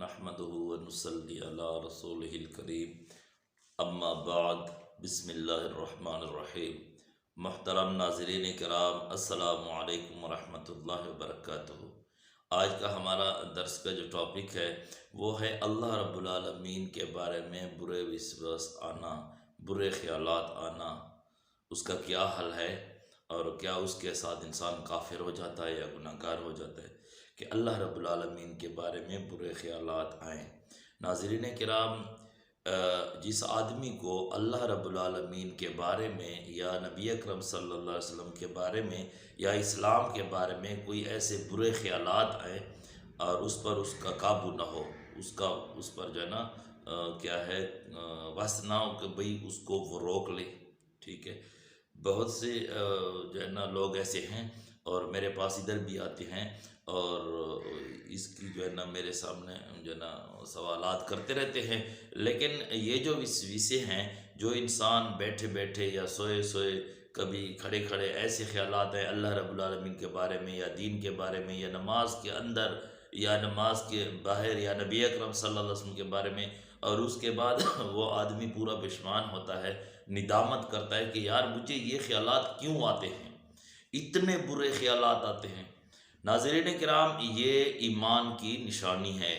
نحمده ونصلي على رسوله الكريم اما بعد بسم اللہ الرحمن الرحیم۔ محترم ناظرین کرام، السلام علیکم ورحمۃ اللہ وبرکاتہ۔ آج کا ہمارا درس کا جو ٹاپک ہے وہ ہے اللہ رب العالمین کے بارے میں برے وسواس آنا، برے خیالات آنا، اس کا کیا حل ہے اور کیا اس کے ساتھ انسان کافر ہو جاتا ہے یا گناہ گار ہو جاتا ہے کہ اللہ رب العالمین کے بارے میں برے خیالات آئیں۔ ناظرین کرام، جس آدمی کو اللہ رب العالمین کے بارے میں یا نبی اکرم صلی اللہ علیہ وسلم کے بارے میں یا اسلام کے بارے میں کوئی ایسے برے خیالات آئیں اور اس پر اس کا قابو نہ ہو، اس پر جو ہے نا کیا ہے بس نہ ہو کہ بھئی اس کو وہ روک لے، ٹھیک ہے۔ بہت سے جو ہے نا لوگ ایسے ہیں اور میرے پاس ادھر بھی آتے ہیں اور اس کی جو ہے نا میرے سامنے جو ہے نا سوالات کرتے رہتے ہیں، لیکن یہ جو وسوسے ہیں، جو انسان بیٹھے بیٹھے یا سوئے سوئے کبھی کھڑے کھڑے ایسے خیالات ہیں اللہ رب العالمین کے بارے میں یا دین کے بارے میں یا نماز کے اندر یا نماز کے باہر یا نبی اکرم صلی اللہ علیہ وسلم کے بارے میں، اور اس کے بعد وہ آدمی پورا پشیمان ہوتا ہے، ندامت کرتا ہے کہ یار مجھے یہ خیالات کیوں آتے ہیں، اتنے برے خیالات آتے ہیں۔ ناظرین کرام، یہ ایمان کی نشانی ہے،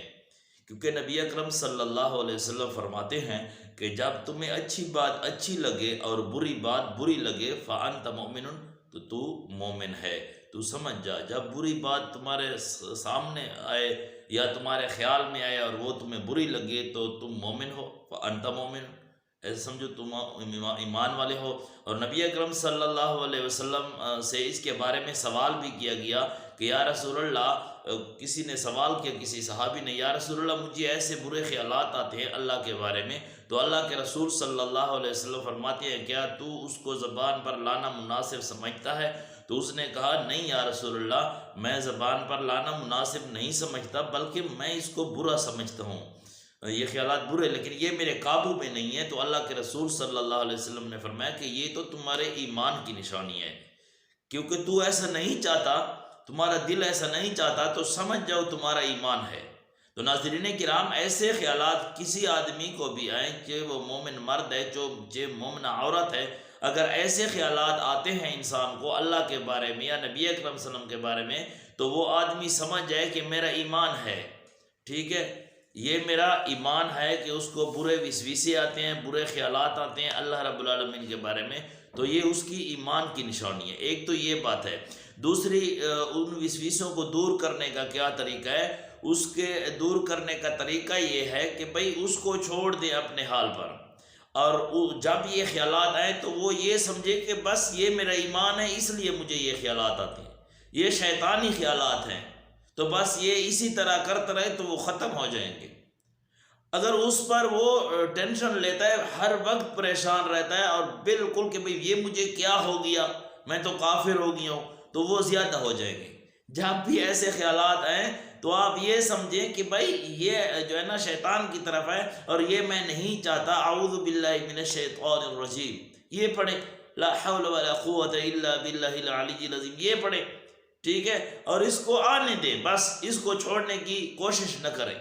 کیونکہ نبی اکرم صلی اللہ علیہ وسلم فرماتے ہیں کہ جب تمہیں اچھی بات اچھی لگے اور بری بات بری لگے فَأَنْتَ مُؤْمِنٌ، تو تو مومن ہے۔ تو سمجھ جا، جب بری بات تمہارے سامنے آئے یا تمہارے خیال میں آئے اور وہ تمہیں بری لگے تو تم مومن ہو، فَأَنْتَ مُؤْمِنٌ، ایسے سمجھو تم ایمان والے ہو۔ اور نبی اکرم صلی اللہ علیہ وسلم سے اس کے بارے میں سوال بھی کیا گیا کہ یا رسول اللہ، کسی نے سوال کیا، کسی صحابی نے، یا رسول اللہ مجھے ایسے برے خیالات آتے ہیں اللہ کے بارے میں، تو اللہ کے رسول صلی اللہ علیہ وسلم فرماتے ہیں کیا تو اس کو زبان پر لانا مناسب سمجھتا ہے؟ تو اس نے کہا نہیں یا رسول اللہ، میں زبان پر لانا مناسب نہیں سمجھتا، بلکہ میں اس کو برا سمجھتا ہوں، یہ خیالات برے، لیکن یہ میرے قابو میں نہیں ہے۔ تو اللہ کے رسول صلی اللہ علیہ وسلم نے فرمایا کہ یہ تو تمہارے ایمان کی نشانی ہے، کیونکہ تو ایسا نہیں چاہتا، تمہارا دل ایسا نہیں چاہتا، تو سمجھ جاؤ تمہارا ایمان ہے۔ تو ناظرین کرام، ایسے خیالات کسی آدمی کو بھی آئیں کہ وہ مومن مرد ہے، جو مومن عورت ہے، اگر ایسے خیالات آتے ہیں انسان کو اللہ کے بارے میں یا نبی اکرم صلی اللہ علیہ وسلم کے بارے میں، تو وہ آدمی سمجھ جائے کہ میرا ایمان ہے، ٹھیک ہے، یہ میرا ایمان ہے کہ اس کو برے وسوسے آتے ہیں، برے خیالات آتے ہیں اللہ رب العالمین کے بارے میں، تو یہ اس کی ایمان کی نشانی ہے۔ ایک تو یہ بات ہے۔ دوسری، ان وسوسوں کو دور کرنے کا کیا طریقہ ہے؟ اس کے دور کرنے کا طریقہ یہ ہے کہ بھئی اس کو چھوڑ دیں اپنے حال پر، اور جب یہ خیالات آئیں تو وہ یہ سمجھے کہ بس یہ میرا ایمان ہے اس لیے مجھے یہ خیالات آتے ہیں، یہ شیطانی خیالات ہیں، تو بس یہ اسی طرح کرتا رہے تو وہ ختم ہو جائیں گے۔ اگر اس پر وہ ٹینشن لیتا ہے، ہر وقت پریشان رہتا ہے اور بالکل کہ بھئی یہ مجھے کیا ہو گیا، میں تو کافر ہو گیا ہوں، تو وہ زیادہ ہو جائیں گے۔ جب بھی ایسے خیالات آئیں تو آپ یہ سمجھیں کہ بھئی یہ جو ہے نا شیطان کی طرف ہے اور یہ میں نہیں چاہتا، اعوذ باللہ من الشیطان الرجیم، یہ پڑھیں، لا حول ولا قوت الا باللہ العلی العظیم، یہ پڑھیں، ٹھیک ہے، اور اس کو آنے دیں، بس اس کو چھوڑنے کی کوشش نہ کریں۔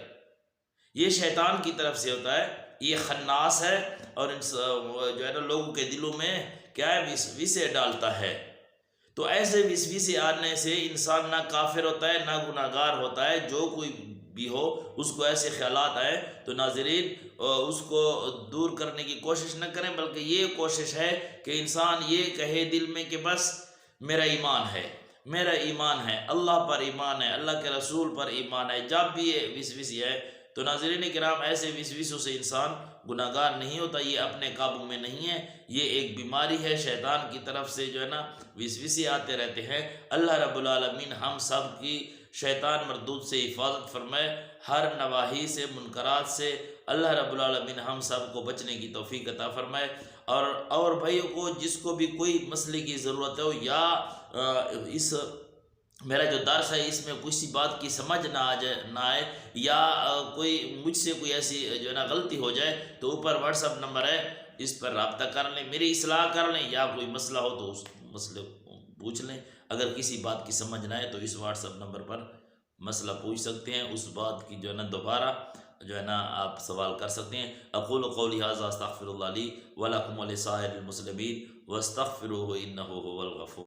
یہ شیطان کی طرف سے ہوتا ہے، یہ خناس ہے اور جو ہے نا لوگوں کے دلوں میں کیا ہے، وسوسے ڈالتا ہے۔ تو ایسے وسوسے آنے سے انسان نہ کافر ہوتا ہے نہ گناہ گار ہوتا ہے، جو کوئی بھی ہو اس کو ایسے خیالات آئے تو ناظرین اس کو دور کرنے کی کوشش نہ کریں، بلکہ یہ کوشش ہے کہ انسان یہ کہے دل میں کہ بس میرا ایمان ہے، میرا ایمان ہے، اللہ پر ایمان ہے، اللہ کے رسول پر ایمان ہے۔ جب بھی یہ وسوسے ہے تو ناظرین کرام، ایسے وسوسوں سے انسان گناہ گار نہیں ہوتا، یہ اپنے قابو میں نہیں ہے، یہ ایک بیماری ہے، شیطان کی طرف سے جو ہے نا وسوسے آتے رہتے ہیں۔ اللہ رب العالمین ہم سب کی شیطان مردود سے حفاظت فرمائے، ہر نواحی سے، منکرات سے اللہ رب العالمین ہم سب کو بچنے کی توفیق عطا فرمائے۔ اور بھائیوں کو جس کو بھی کوئی مسئلے کی ضرورت ہو یا اس میرا جو درس ہے اس میں کسی بات کی سمجھ نہ آئے یا مجھ سے کوئی ایسی جو ہے نا غلطی ہو جائے، تو اوپر واٹس اپ نمبر ہے، اس پر رابطہ کر لیں، میری اصلاح کر لیں، یا کوئی مسئلہ ہو تو اس مسئلے کو پوچھ لیں۔ اگر کسی بات کی سمجھ نہ آئے تو اس واٹس اپ نمبر پر مسئلہ پوچھ سکتے ہیں، اس بات کی جو ہے نا دوبارہ جو ہے نا آپ سوال کر سکتے ہیں۔ اقول قولی ھذا استغفر اللہ لی ولکم ولسائر المسلمین واستغفروہ انہ هو الغفور